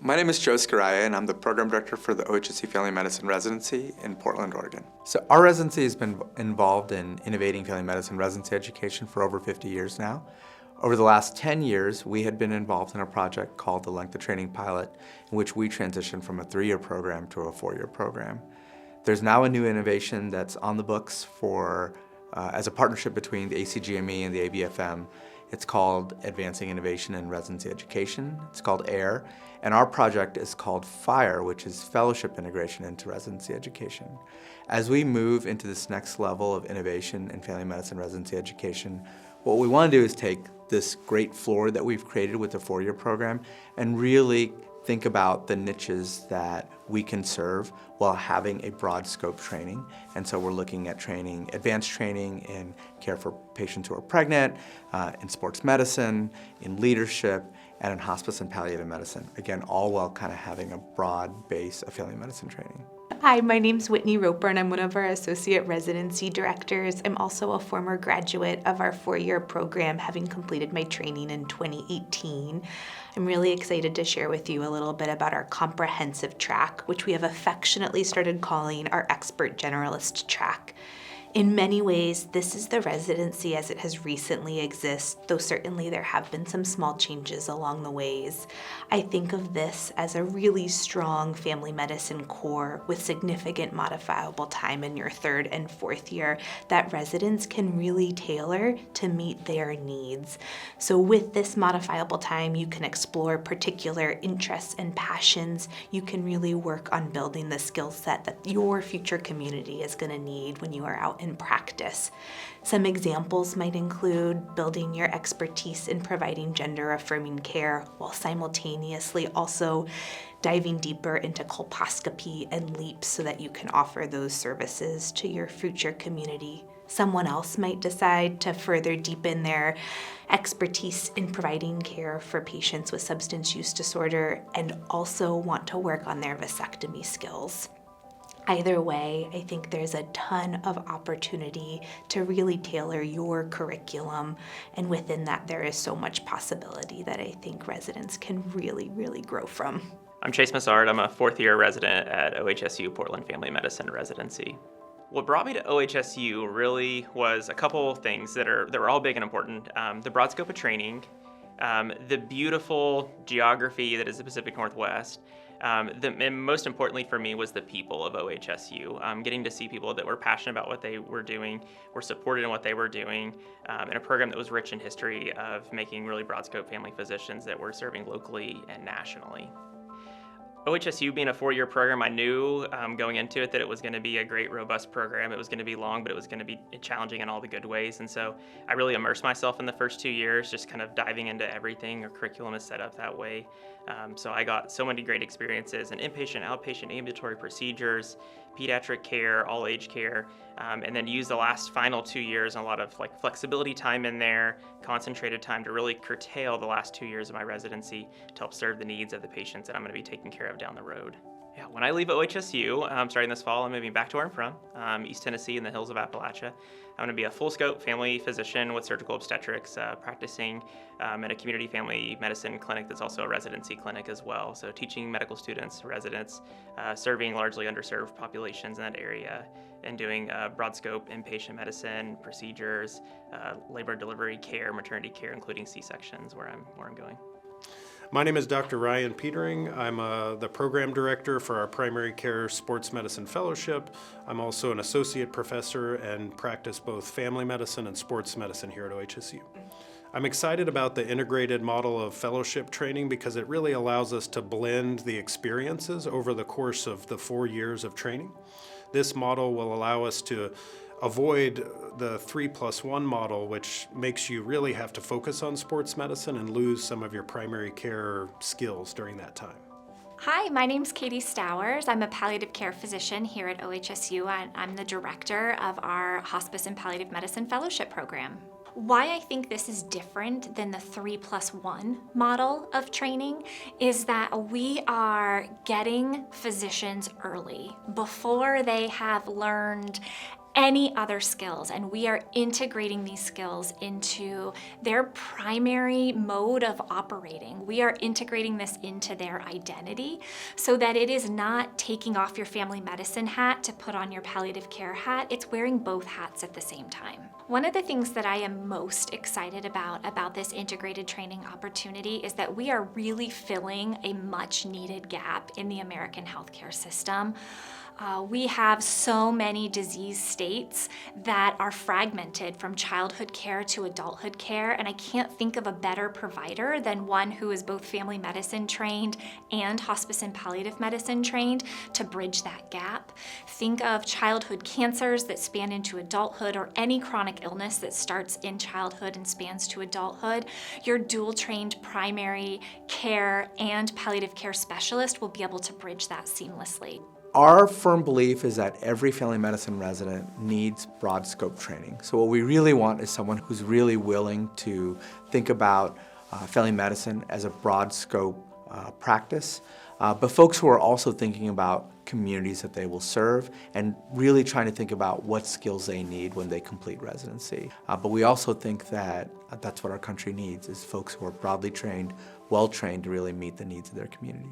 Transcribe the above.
My name is Joe Scaraya, and I'm the Program Director for the OHSU Family Medicine Residency in Portland, Oregon. So our residency has been involved in innovating family medicine residency education for over 50 years now. Over the last 10 years, we had been involved in a project called the Length of Training Pilot, in which we transitioned from a 3-year program to a 4-year program. There's now a new innovation that's on the books for, as a partnership between the ACGME and the ABFM. It's called Advancing Innovation in Residency Education. It's called AIR, and our project is called FIRE, which is Fellowship Integration into Residency Education. As we move into this next level of innovation in family medicine residency education, what we want to do is take this great floor that we've created with the 4-year program and really think about the niches that we can serve while having a broad scope training. And so we're looking at training, advanced training in care for patients who are pregnant, in sports medicine, in leadership, and in hospice and palliative medicine. Again, all while kind of having a broad base of family medicine training. Hi, my name's Whitney Roper and I'm one of our Associate Residency Directors. I'm also a former graduate of our 4-year program, having completed my training in 2018. I'm really excited to share with you a little bit about our comprehensive track, which we have affectionately started calling our Expert Generalist track. In many ways, this is the residency as it has recently existed, though certainly there have been some small changes along the ways. I think of this as a really strong family medicine core with significant modifiable time in your 3rd and 4th year that residents can really tailor to meet their needs. So with this modifiable time, you can explore particular interests and passions. You can really work on building the skill set that your future community is going to need when you are out in practice. Some examples might include building your expertise in providing gender-affirming care while simultaneously also diving deeper into colposcopy and LEAP so that you can offer those services to your future community. Someone else might decide to further deepen their expertise in providing care for patients with substance use disorder and also want to work on their vasectomy skills. Either way, I think there's a ton of opportunity to really tailor your curriculum, and within that there is so much possibility that I think residents can really, really grow from. I'm Chase Massard. I'm a 4th-year resident at OHSU Portland Family Medicine Residency. What brought me to OHSU really was a couple of things that were all big and important. The broad scope of training, the beautiful geography that is the Pacific Northwest, and most importantly for me was the people of OHSU. Getting to see people that were passionate about what they were doing, were supported in what they were doing, in a program that was rich in history of making really broad scope family physicians that were serving locally and nationally. OHSU being a 4-year program, I knew going into it that it was going to be a great, robust program. It was going to be long, but it was going to be challenging in all the good ways. And so I really immersed myself in the first 2 years, just kind of diving into everything. Our curriculum is set up that way. So I got so many great experiences in inpatient, outpatient, ambulatory procedures, pediatric care, all age care, and then used the last final 2 years and a lot of flexibility time in there, concentrated time to really curtail the last 2 years of my residency to help serve the needs of the patients that I'm going to be taking care of down the road. Yeah, when I leave OHSU, starting this fall, I'm moving back to where I'm from, East Tennessee in the hills of Appalachia. I'm going to be a full scope family physician with surgical obstetrics, practicing at a community family medicine clinic that's also a residency clinic as well. So teaching medical students, residents, serving largely underserved populations in that area, and doing broad scope inpatient medicine, procedures, labor delivery care, maternity care, including C-sections where I'm going. My name is Dr. Ryan Petering. I'm the program director for our primary care sports medicine fellowship. I'm also an associate professor and practice both family medicine and sports medicine here at OHSU. I'm excited about the integrated model of fellowship training because it really allows us to blend the experiences over the course of the 4 years of training. This model will allow us to avoid the 3+1 model, which makes you really have to focus on sports medicine and lose some of your primary care skills during that time. Hi, my name's Katie Stowers. I'm a palliative care physician here at OHSU, and I'm the director of our Hospice and Palliative Medicine Fellowship Program. Why I think this is different than the 3+1 model of training is that we are getting physicians early before they have learned any other skills, and we are integrating these skills into their primary mode of operating. We are integrating this into their identity so that it is not taking off your family medicine hat to put on your palliative care hat. It's wearing both hats at the same time. One of the things that I am most excited about this integrated training opportunity is that we are really filling a much needed gap in the American healthcare system. We have so many disease states that are fragmented from childhood care to adulthood care, and I can't think of a better provider than one who is both family medicine trained and hospice and palliative medicine trained to bridge that gap. Think of childhood cancers that span into adulthood, or any chronic illness that starts in childhood and spans to adulthood. Your dual trained primary care and palliative care specialist will be able to bridge that seamlessly. Our firm belief is that every family medicine resident needs broad scope training. So what we really want is someone who's really willing to think about family medicine as a broad scope practice, but folks who are also thinking about communities that they will serve and really trying to think about what skills they need when they complete residency. But we also think that that's what our country needs, is folks who are broadly trained, well trained to really meet the needs of their community.